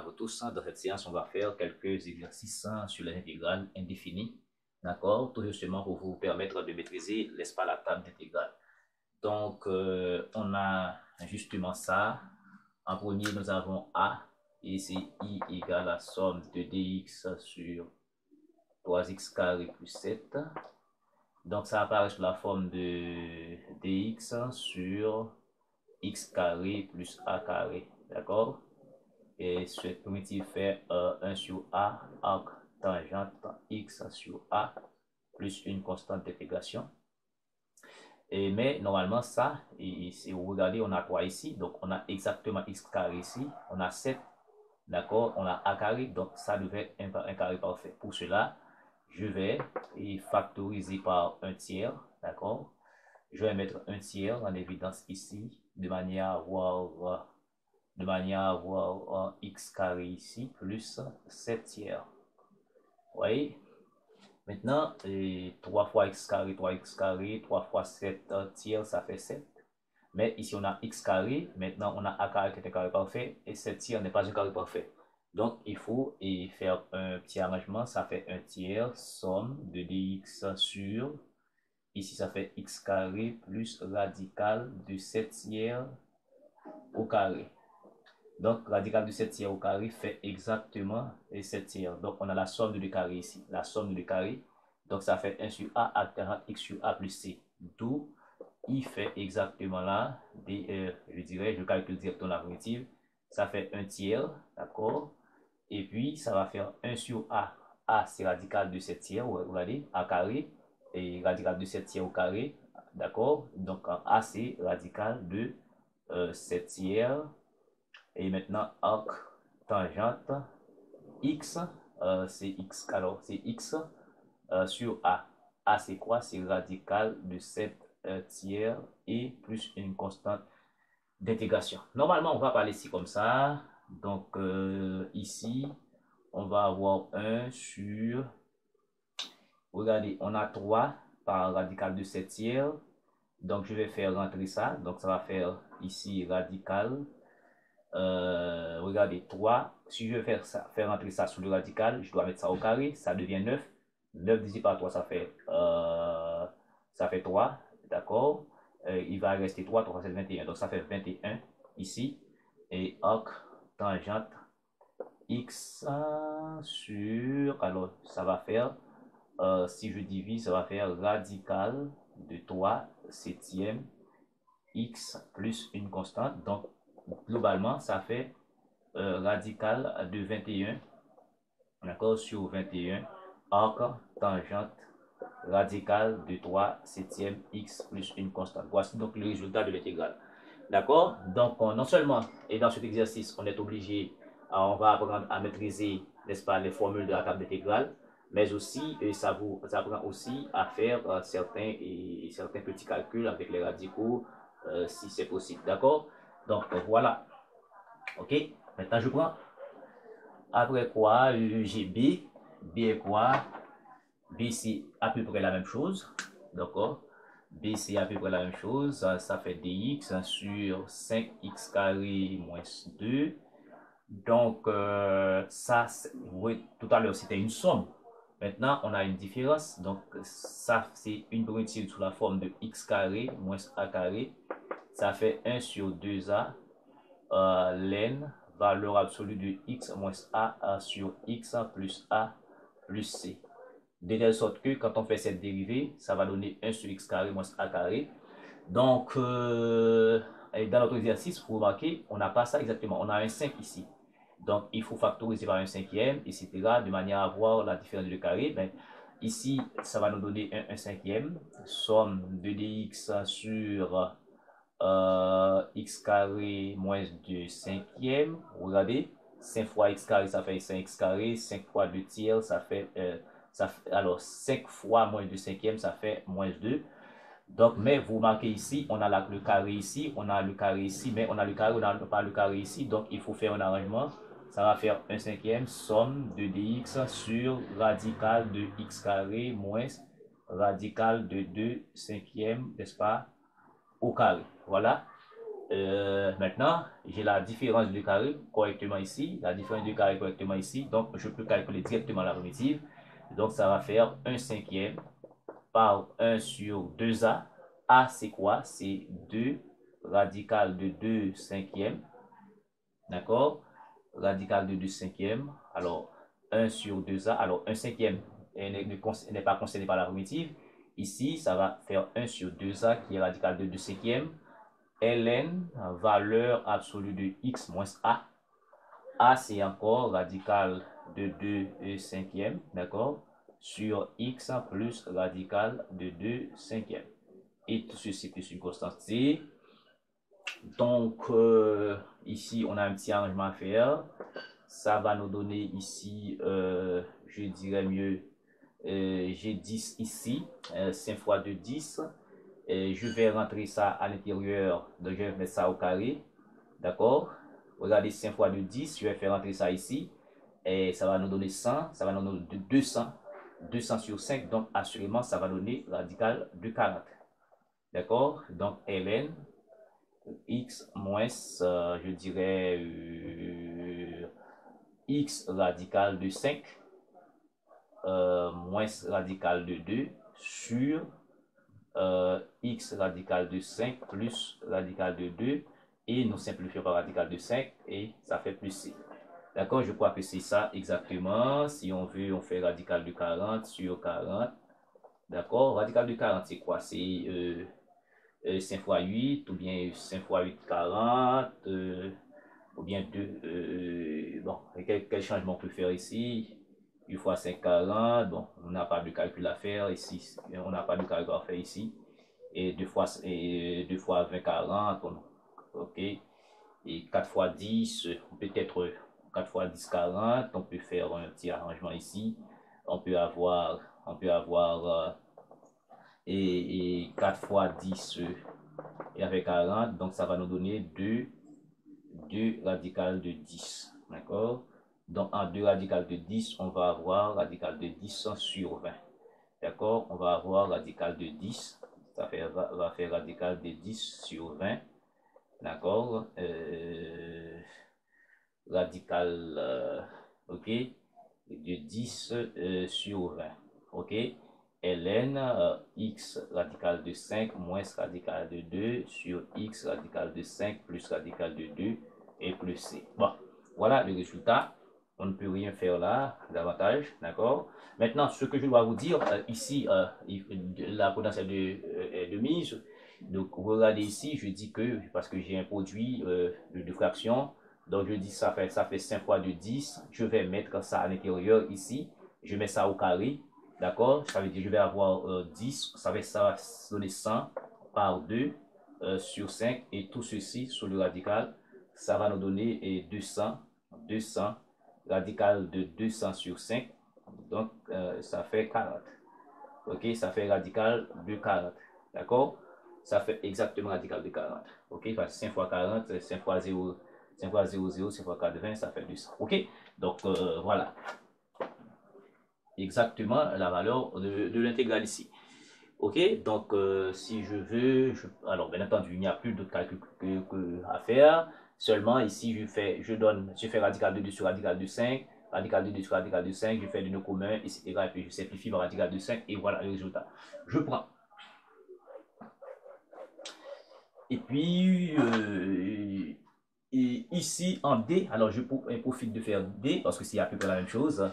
vous tous. Dans cette séance, on va faire quelques exercices sur les intégrales indéfinies. D'accord? Tout justement pour vous permettre de maîtriser l'espace à la table d'intégrales. Donc, on a justement ça. En premier, nous avons A. Et c'est I égale la somme de dx sur 3x carré plus 7. Donc, ça apparaît sous la forme de dx sur x carré plus a carré. D'accord? Et cette primitive fait 1 sur a arc tangente x sur a plus une constante d'intégration. Mais normalement, ça, et si vous regardez, on a 3 ici, donc on a exactement x carré ici, on a 7, d'accord, on a a carré, donc ça devait être un carré parfait. Pour cela, je vais factoriser par un tiers, d'accord. Je vais mettre un tiers en évidence ici, de manière à avoir x carré ici, plus 7 tiers. Vous voyez? Maintenant, 3 fois x carré, 3x carré, 3 fois 7 tiers, ça fait 7. Mais ici, on a x carré. Maintenant, on a a carré qui est un carré parfait. Et 7 tiers n'est pas un carré parfait. Donc, il faut faire un petit arrangement. Ça fait 1 tiers, somme de dx sur... Ici, ça fait x carré plus radical de 7 tiers au carré. Donc, radical de 7 tiers au carré fait exactement 7 tiers. Donc, on a la somme de 2 carrés ici. La somme de 2 carrés. Donc, ça fait 1 sur a alternant x sur a plus c. D'où il fait exactement là, je dirais, je calcule directement la primitive. Ça fait 1 tiers, d'accord? Et puis, ça va faire 1 sur a. A, c'est radical de 7 tiers, regardez, a carré. Et radical de 7 tiers au carré, d'accord? Donc, a, c'est radical de 7 tiers. Et maintenant, arc tangente x, c'est x, alors c'est x sur a. A, c'est quoi? C'est radical de 7 tiers et plus une constante d'intégration. Normalement, on va parler ici comme ça. Donc, ici, on va avoir 1 sur... Regardez, on a 3 par radical de 7 tiers. Donc, je vais faire rentrer ça. Donc, ça va faire ici radical. Regardez, 3, si je veux faire rentrer ça sous le radical, je dois mettre ça au carré, ça devient 9. 9 divisé par 3, ça fait 3, d'accord. Il va rester 3, 3, c'est 21, donc ça fait 21 ici. Et arc tangente x sur, alors ça va faire, si je divise, ça va faire radical de 3 septième x plus une constante, donc globalement, ça fait radical de 21, d'accord, sur 21, arc tangente radical de 3 septième x plus une constante. Voici donc le résultat de l'intégrale. D'accord? Donc, non seulement, et dans cet exercice, on est obligé, on va apprendre à maîtriser, n'est-ce pas, les formules de la table d'intégrale, mais aussi, ça vous apprend aussi à faire certains petits calculs avec les radicaux, si c'est possible. D'accord? Donc, voilà. Ok? Maintenant, je prends. Après quoi, j'ai B. B est quoi? B, c'est à peu près la même chose. D'accord? B, c'est à peu près la même chose. Ça fait dx sur 5x carré moins 2. Donc, ça, vous voyez, tout à l'heure, c'était une somme. Maintenant, on a une différence. Donc, ça, c'est une primitive sous la forme de x carré moins a carré. Ça fait 1 sur 2a ln valeur absolue de x moins a sur x plus a plus c. De telle sorte que quand on fait cette dérivée, ça va donner 1 sur x carré moins a carré. Donc, dans notre exercice, vous remarquez, on n'a pas ça exactement. On a un 5 ici. Donc, il faut factoriser par un cinquième, etc. de manière à avoir la différence de carré. Mais ici, ça va nous donner un cinquième. Somme de dx sur x carré moins 2 cinquième. Regardez, 5 fois x carré, ça fait 5x carré. 5 fois 2 tiers, ça fait... alors, 5 fois moins 2 cinquième, ça fait moins 2. Donc, mais vous marquez ici, on a le carré ici, on a le carré ici, mais on a le carré, on n'a pas le carré ici. Donc, il faut faire un arrangement. Ça va faire 1 cinquième somme de dx sur radical de x carré moins radical de 2 cinquièmes, n'est-ce pas, au carré. Voilà. Maintenant, j'ai la différence de carré correctement ici, la différence de carré correctement ici, donc je peux calculer directement la primitive. Donc ça va faire 1 cinquième par 1 sur 2a. A c'est quoi? C'est 2 radical de 2 cinquièmes. D'accord? Radical de 2 cinquièmes. Alors 1 sur 2a. Alors 1 cinquième n'est pas concerné par la primitive. Ici, ça va faire 1 sur 2a qui est radical de 2 cinquièmes. Ln, valeur absolue de x moins a. A, c'est encore radical de 2 cinquièmes, d'accord, sur x plus radical de 2 cinquièmes. Et tout ceci plus une constante c. Donc, ici, on a un petit arrangement à faire. Ça va nous donner ici, je dirais mieux, j'ai 10 ici, 5 fois 2, 10. Je vais rentrer ça à l'intérieur, donc je vais mettre ça au carré, d'accord. Regardez, 5 fois 2, 10, je vais faire rentrer ça ici, et ça va nous donner 100, ça va nous donner 200, 200 sur 5, donc assurément, ça va donner radical de 40, d'accord. Donc, ln, x moins, je dirais, x radical de 5, moins radical de 2, sur x radical de 5 plus radical de 2 et nous simplifions par radical de 5 et ça fait plus c. D'accord, je crois que c'est ça exactement. Si on veut, on fait radical de 40 sur 40. D'accord, radical de 40 c'est quoi? C'est 5 fois 8 ou bien 5 fois 8 40 ou bien 2. Bon, quel changement on peut faire ici? 8 fois 5, 40. Bon, on n'a pas de calcul à faire ici. On n'a pas de calcul à faire ici. Et 2 fois 20, 40. Ok. Et 4 fois 10, peut-être 4 fois 10, 40. On peut faire un petit arrangement ici. On peut avoir et 4 fois 10 et avec 40. Donc ça va nous donner 2 radical de 10. D'accord? Donc en 2 radical de 10, on va avoir radical de 10 sur 20. D'accord? On va avoir radical de 10. Ça va faire radical de 10 sur 20. D'accord? Radical, ok? De 10 sur 20. Ok? Ln, x radical de 5 moins radical de 2 sur x radical de 5 plus radical de 2 et plus c. Bon, voilà le résultat. On ne peut rien faire là, davantage, d'accord? Maintenant, ce que je dois vous dire, ici, la potentielle de mise. Donc, regardez ici, je dis que, parce que j'ai un produit de fraction, donc je dis ça fait 5 fois de 10, je vais mettre ça à l'intérieur ici, je mets ça au carré, d'accord? Ça veut dire que je vais avoir 10, ça va donner 100 par 2 sur 5, et tout ceci sur le radical, ça va nous donner 200 radical de 200 sur 5, donc ça fait 40. Ok, ça fait radical de 40. D'accord? Ça fait exactement radical de 40. Ok, 5 fois 40, 5 fois 0, 5 fois 0, 0, 5 fois 4, 20, ça fait 200. Ok, donc voilà. Exactement la valeur de l'intégrale ici. Ok, donc si je veux, alors bien entendu, il n'y a plus de calcul à faire. Seulement ici, je fais radical de 2 sur radical de 5, radical de 2 sur radical de 5, je fais de nœud commun, etc. Et puis je simplifie par radical de 5 et voilà le résultat. Je prends. Et puis, ici en D, alors je profite de faire D parce que c'est à peu près la même chose.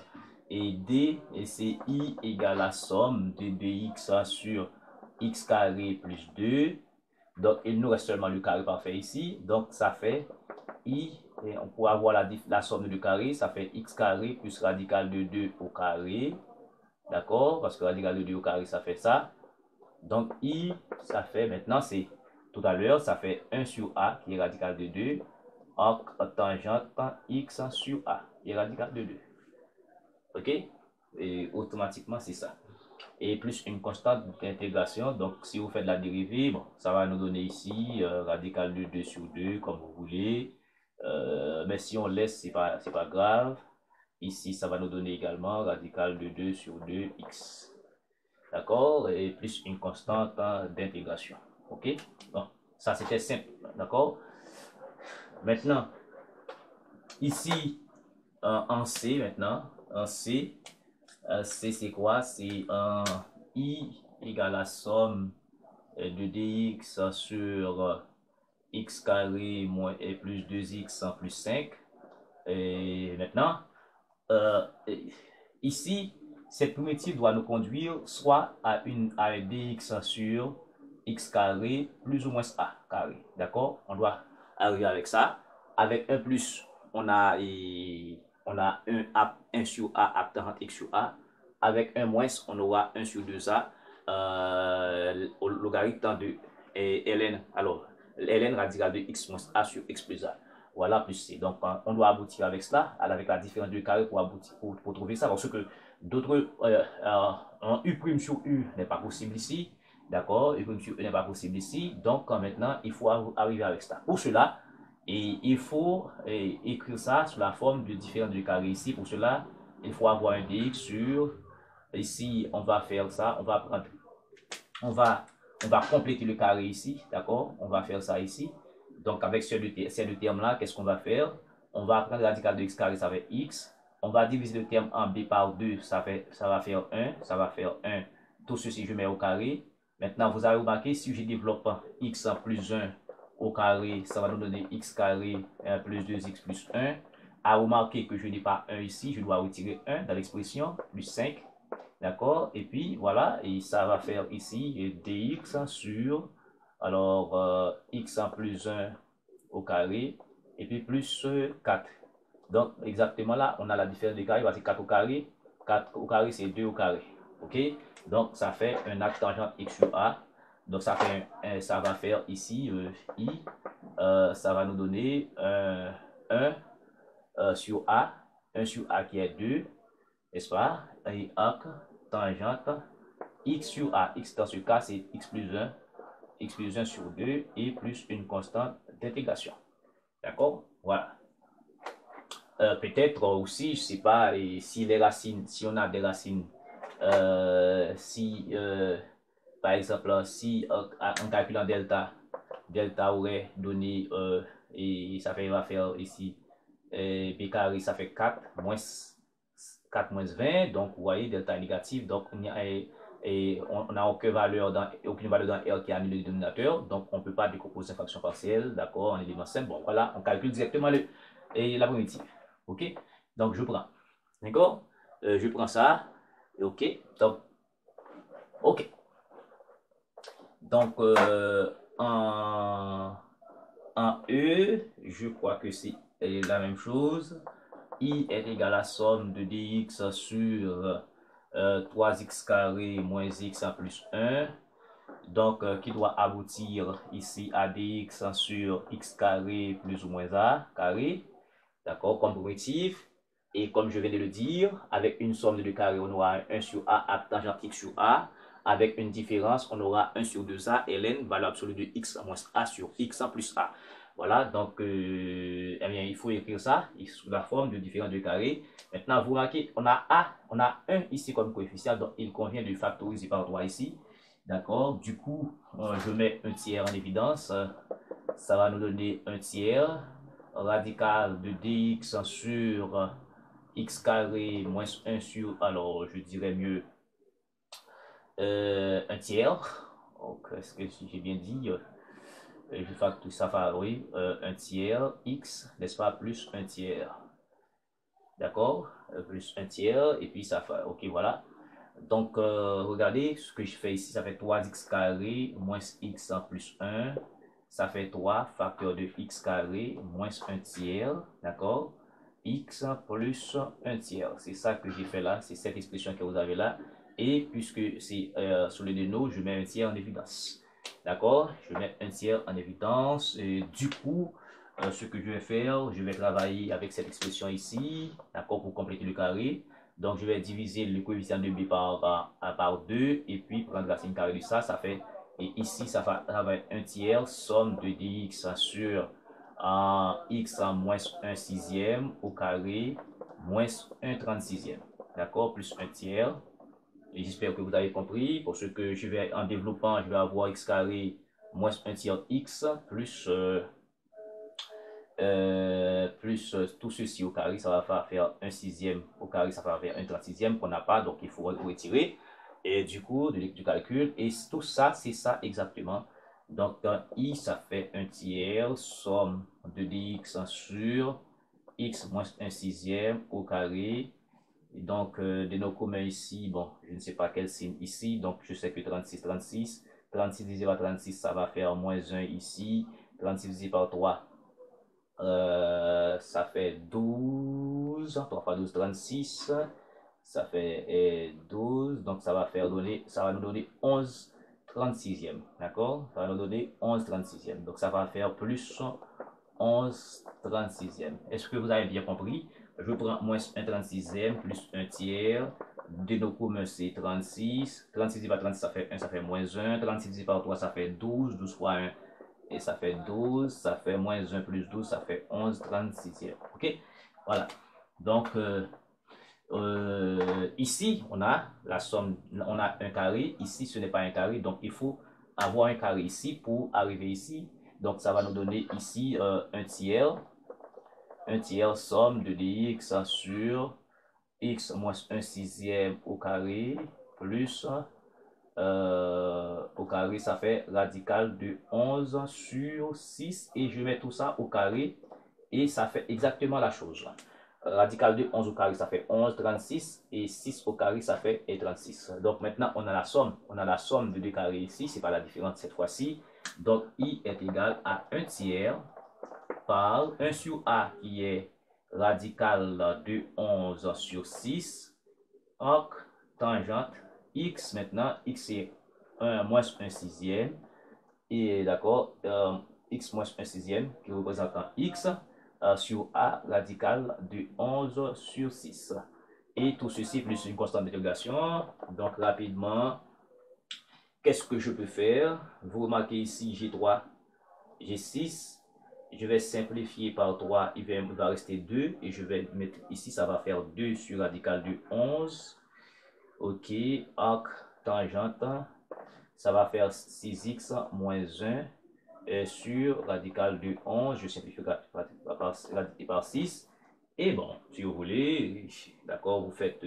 Et D, c'est I égale la somme de 2x sur x carré plus 2. Donc, il nous reste seulement le carré parfait ici. Donc, ça fait I, et on pourra avoir la somme de 2 carrés, ça fait x carré plus radical de 2 au carré. D'accord? Parce que radical de 2 au carré, ça fait ça. Donc, I, ça fait, maintenant, c'est tout à l'heure, ça fait 1 sur A qui est radical de 2, en tangente x sur A qui est radical de 2. Ok? Et automatiquement, c'est ça. Et plus une constante d'intégration. Donc, si vous faites la dérivée, bon, ça va nous donner ici radical de 2 sur 2, comme vous voulez. Mais si on laisse, c'est pas grave. Ici, ça va nous donner également radical de 2 sur 2x. D'accord? Et plus une constante d'intégration. Ok? Bon, ça c'était simple. D'accord? Maintenant, ici, en C, maintenant, en C, C c'est quoi? C'est I égale la somme de dx sur x carré moins et plus 2x plus 5. Et maintenant, euh, ici, cette primitive doit nous conduire soit à un dx sur x carré plus ou moins a carré. D'accord? On doit arriver avec ça. Avec un plus, on a un sur a apparent x sur a. Avec un moins, on aura 1 sur 2a au logarithme de ln. Alors, ln radical de x moins a sur x plus a. Voilà, plus c. Donc, on doit aboutir avec cela, avec la différence de carré pour, aboutir, pour trouver ça. Parce que d'autres, un u' sur u n'est pas possible ici. D'accord? U' sur u n'est pas possible ici. Donc, maintenant, il faut arriver avec ça. Pour cela, il faut écrire ça sous la forme de différence de carré ici. Pour cela, il faut avoir un dx sur. Ici, on va faire ça. On va compléter le carré ici. D'accord? On va faire ça ici. Donc, avec ces deux termes-là, qu'est-ce qu'on va faire? On va prendre la radical de x carré, ça fait x. On va diviser le terme en b par 2, ça va faire 1. Ça va faire 1. Tout ceci, je mets au carré. Maintenant, vous avez remarqué, si je développe x plus 1 au carré, ça va nous donner x carré plus 2x plus 1. À remarquer que je n'ai pas 1 ici, je dois retirer 1 dans l'expression, plus 5. D'accord? Et puis, voilà, et ça va faire ici dx sur, alors, x plus 1 au carré, et puis plus 4. Donc, exactement là, on a la différence de carré, c'est 4 au carré. 4 au carré, c'est 2 au carré. OK? Donc, ça fait un axe tangent x sur a. Donc, ça va faire ici, i. Ça va nous donner 1 sur a. 1 sur a qui est 2, n'est-ce pas? Et arc tangente x sur a. X dans ce cas, c'est x plus 1. X plus 1 sur 2 et plus une constante d'intégration. D'accord? Voilà. Peut-être aussi, je ne sais pas, et si les racines, si on a des racines, par exemple, si en calculant delta, delta aurait donné, et ça va faire ici, b carré, ça fait 4 moins 4 moins 20, donc vous voyez, delta est négatif, donc on n'a aucune valeur dans R qui annule le dénominateur, donc on ne peut pas décomposer une fraction partielle, d'accord, en élément simple. Bon, voilà, on calcule directement la primitive. OK? Donc, je prends. D'accord? Je prends ça. OK? Donc, OK. Donc, en E, je crois que c'est la même chose. I est égal à la somme de dx sur 3x carré moins x plus 1. Donc, qui doit aboutir ici à dx sur x carré plus ou moins a carré. D'accord, comme primitif. Et comme je viens de le dire, avec une somme de 2 carrés, on aura 1 sur a tangente x sur a. Avec une différence, on aura 1 sur 2a ln, valeur absolue de x moins a sur x plus a. Voilà, donc eh bien, il faut écrire ça sous la forme de différence de carrés. Maintenant, vous remarquez, on a 1 ici comme coefficient, donc il convient de factoriser par 3 ici. D'accord, du coup, je mets un tiers en évidence. Ça va nous donner un tiers radical de dx sur x carré moins 1 sur, alors je dirais mieux, un tiers. Donc, est-ce que j'ai bien dit? Je factorise ça, oui, un tiers x, n'est-ce pas, plus un tiers. D'accord? Plus un tiers, et puis ça fait, ok, voilà. Donc, regardez ce que je fais ici, ça fait 3x carré moins x plus 1. Ça fait 3 facteur de x carré moins 1 tiers, d'accord? X plus 1 tiers. C'est ça que j'ai fait là, c'est cette expression que vous avez là. Et puisque c'est sur le déno, je mets un tiers en évidence. D'accord? Je mets un tiers en évidence. Et du coup, ce que je vais faire, je vais travailler avec cette expression ici, d'accord, pour compléter le carré. Donc, je vais diviser le coefficient de b par 2 et puis prendre la racine carrée de ça. Ça fait, et ici, ça va être 1 tiers, somme de dx sur x en moins 1 sixième au carré, moins 1 36e. D'accord? Plus 1 tiers. Et j'espère que vous avez compris. Pour ce que je vais, en développant, je vais avoir x carré moins 1 tiers x plus plus tout ceci au carré, ça va faire un sixième au carré, ça va faire un 36e qu'on n'a pas, donc il faut retirer. Et du coup, du calcul, et tout ça, c'est ça exactement. Donc, dans I, ça fait un tiers, somme de dx sur x moins un sixième au carré. Et donc, de nos communs ici, bon, je ne sais pas quel signe ici, donc je sais que 36 divisé par 36, ça va faire moins 1 ici. 36 divisé par 3, ça fait 12, 3 fois 12, 36, ça fait 12, donc ça va nous donner 11 36e, d'accord? Ça va nous donner 11 36e, donc ça va faire plus 11 36e. Est-ce que vous avez bien compris? Je prends moins 1 36e plus 1 tiers, de nos communs c'est 36, 36 divisé par 36 ça fait 1, ça fait moins 1, 36 divisé par 3 ça fait 12, 12 fois 1 et ça fait 12, ça fait moins 1 plus 12, ça fait 11 36e. Ok? Voilà. Donc, ici, on a la somme, on a un carré. Ici, ce n'est pas un carré, donc il faut avoir un carré ici pour arriver ici. Donc, ça va nous donner ici un tiers somme de dx sur x moins 1 sixième au carré plus au carré, ça fait radical de 11 sur 6 et je mets tout ça au carré et ça fait exactement la chose. Radical de 11 au carré, ça fait 11, 36 et 6 au carré, ça fait 36. Donc maintenant, on a la somme. On a la somme de deux carrés ici, c'est pas la différence cette fois-ci. Donc I est égal à 1 tiers par 1 sur A qui est radical de 11 sur 6, arc, tangente, x maintenant, x est 1 moins 1 sixième, et d'accord, x moins 1 sixième qui représente x sur a radical de 11 sur 6. Et tout ceci plus une constante d'intégration. Donc rapidement, qu'est-ce que je peux faire? Vous remarquez ici G3, G6. Je vais simplifier par 3, il va rester 2. Et je vais mettre ici, ça va faire 2 sur radical de 11. Ok, arc, tangente, ça va faire 6x moins 1 sur radical de 11. Je simplifie par 6. Et bon, si vous voulez, d'accord, vous faites,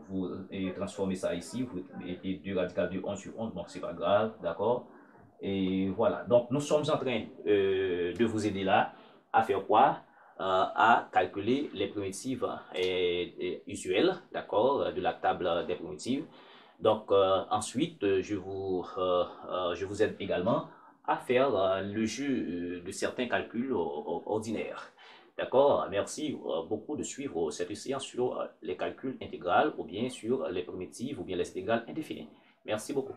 vous transformez ça ici, vous mettez 2 radical de 11 sur 11, bon, c'est pas grave, d'accord. Et voilà, donc nous sommes en train de vous aider là à faire quoi? À calculer les primitives usuelles, d'accord, de la table des primitives. Donc ensuite, je vous aide également à faire le jeu de certains calculs ordinaires. D'accord? Merci beaucoup de suivre cette séance sur les calculs intégrales ou bien sur les primitives ou bien les intégrales indéfinies. Merci beaucoup.